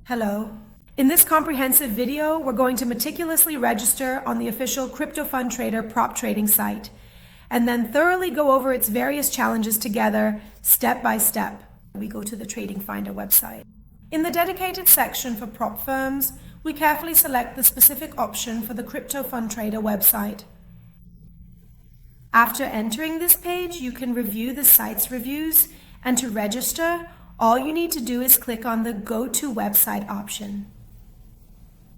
Hello. In this comprehensive video, we're going to meticulously register on the official Crypto Fund Trader prop trading site, and then thoroughly go over its various challenges together, step by step. We go to the TradingFinder website. In the dedicated section for prop firms, we carefully select the specific option for the Crypto Fund Trader website. After entering this page, you can review the site's reviews, and to register, all you need to do is click on the Go to Website option.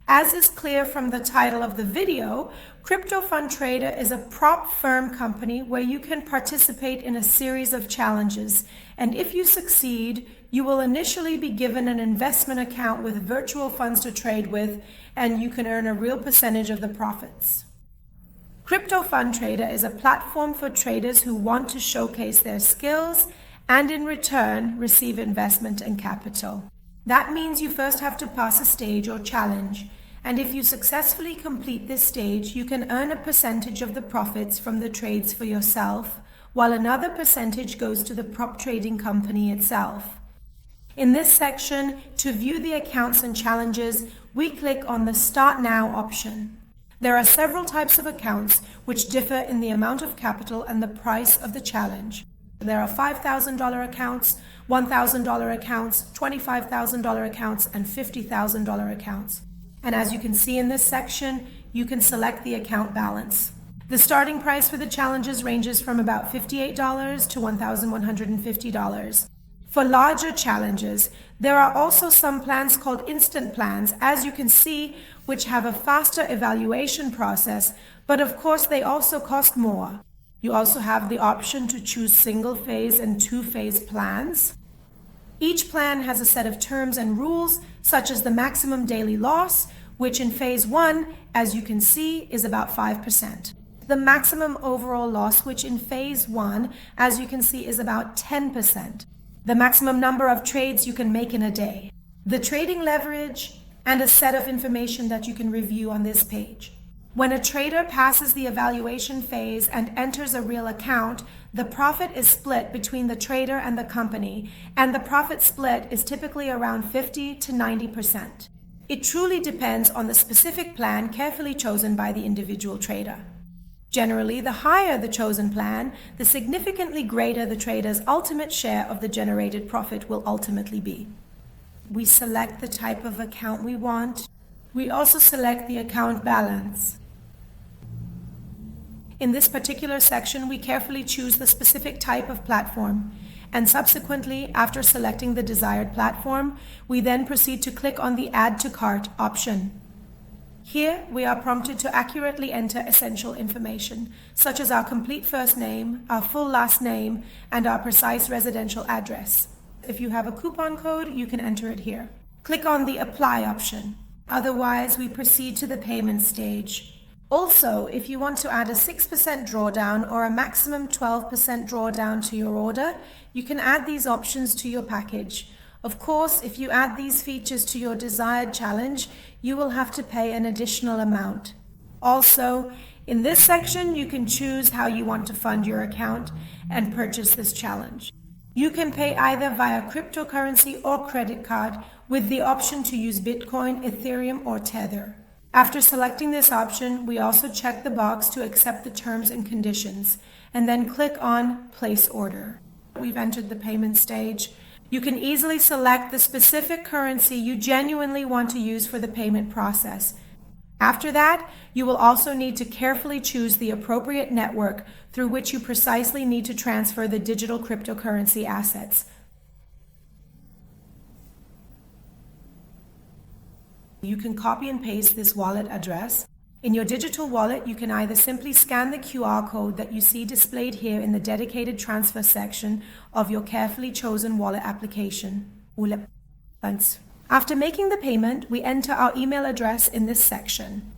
As is clear from the title of the video, Crypto Fund Trader is a prop firm company where you can participate in a series of challenges, and if you succeed, you will initially be given an investment account with virtual funds to trade with, and you can earn a real percentage of the profits. Crypto Fund Trader is a platform for traders who want to showcase their skills and in return receive investment and capital. That means you first have to pass a stage or challenge, and if you successfully complete this stage, you can earn a percentage of the profits from the trades for yourself, while another percentage goes to the prop trading company itself. In this section, to view the accounts and challenges, we click on the Start Now option. There are several types of accounts which differ in the amount of capital and the price of the challenge. There are $5,000 accounts, $1,000 accounts, $25,000 accounts, and $50,000 accounts. And as you can see in this section, you can select the account balance. The starting price for the challenges ranges from about $58 to $1,150. For larger challenges, there are also some plans called instant plans, as you can see, which have a faster evaluation process, but of course they also cost more. You also have the option to choose single-phase and two-phase plans. Each plan has a set of terms and rules, such as the maximum daily loss, which in phase 1, as you can see, is about 5%. The maximum overall loss, which in phase 1, as you can see, is about 10%. The maximum number of trades you can make in a day. The trading leverage, and a set of information that you can review on this page. When a trader passes the evaluation phase and enters a real account, the profit is split between the trader and the company, and the profit split is typically around 50 to 90%. It truly depends on the specific plan carefully chosen by the individual trader. Generally, the higher the chosen plan, the significantly greater the trader's ultimate share of the generated profit will ultimately be. We select the type of account we want. We also select the account balance. In this particular section, we carefully choose the specific type of platform, and subsequently, after selecting the desired platform, we then proceed to click on the Add to Cart option. Here, we are prompted to accurately enter essential information, such as our complete first name, our full last name, and our precise residential address. If you have a coupon code, you can enter it here. Click on the Apply option. Otherwise, we proceed to the payment stage. Also, if you want to add a 6% drawdown or a maximum 12% drawdown to your order, you can add these options to your package. Of course, if you add these features to your desired challenge, you will have to pay an additional amount. Also, in this section, you can choose how you want to fund your account and purchase this challenge. You can pay either via cryptocurrency or credit card with the option to use Bitcoin, Ethereum, or Tether. After selecting this option, we also check the box to accept the terms and conditions, and then click on Place Order. We've entered the payment stage. You can easily select the specific currency you genuinely want to use for the payment process. After that, you will also need to carefully choose the appropriate network through which you precisely need to transfer the digital cryptocurrency assets. You can copy and paste this wallet address. In your digital wallet, you can either simply scan the QR code that you see displayed here in the dedicated transfer section of your carefully chosen wallet application. After making the payment, we enter our email address in this section.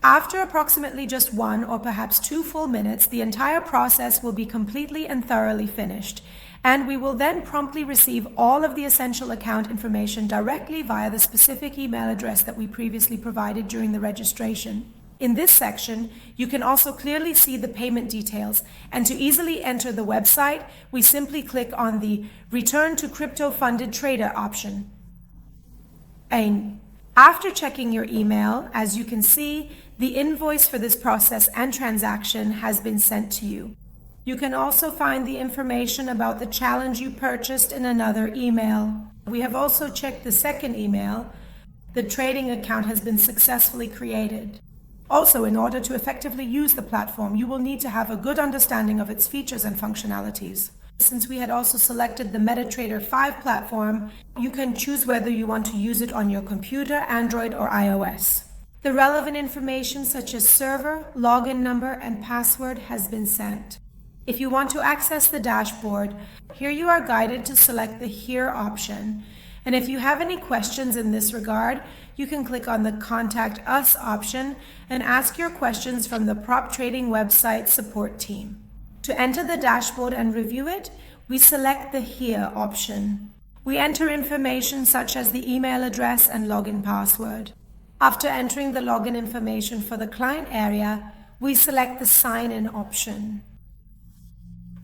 After approximately just 1 or perhaps 2 full minutes, the entire process will be completely and thoroughly finished, and we will then promptly receive all of the essential account information directly via the specific email address that we previously provided during the registration. In this section, you can also clearly see the payment details, and to easily enter the website, we simply click on the Return to Crypto Funded Trader option. And after checking your email, as you can see, the invoice for this process and transaction has been sent to you. You can also find the information about the challenge you purchased in another email. We have also checked the second email. The trading account has been successfully created. Also, in order to effectively use the platform, you will need to have a good understanding of its features and functionalities. Since we had also selected the MetaTrader 5 platform, you can choose whether you want to use it on your computer, Android, or iOS. The relevant information such as server, login number, and password has been sent. If you want to access the dashboard, here you are guided to select the Here option. And if you have any questions in this regard, you can click on the Contact Us option and ask your questions from the prop trading website support team. To enter the dashboard and review it, we select the Here option. We enter information such as the email address and login password. After entering the login information for the client area, we select the Sign In option.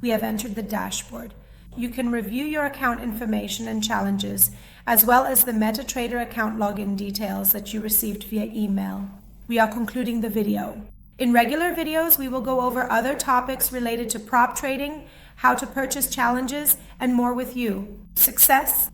We have entered the dashboard. You can review your account information and challenges, as well as the MetaTrader account login details that you received via email. We are concluding the video. In regular videos, we will go over other topics related to prop trading, how to purchase challenges, and more with you. Success!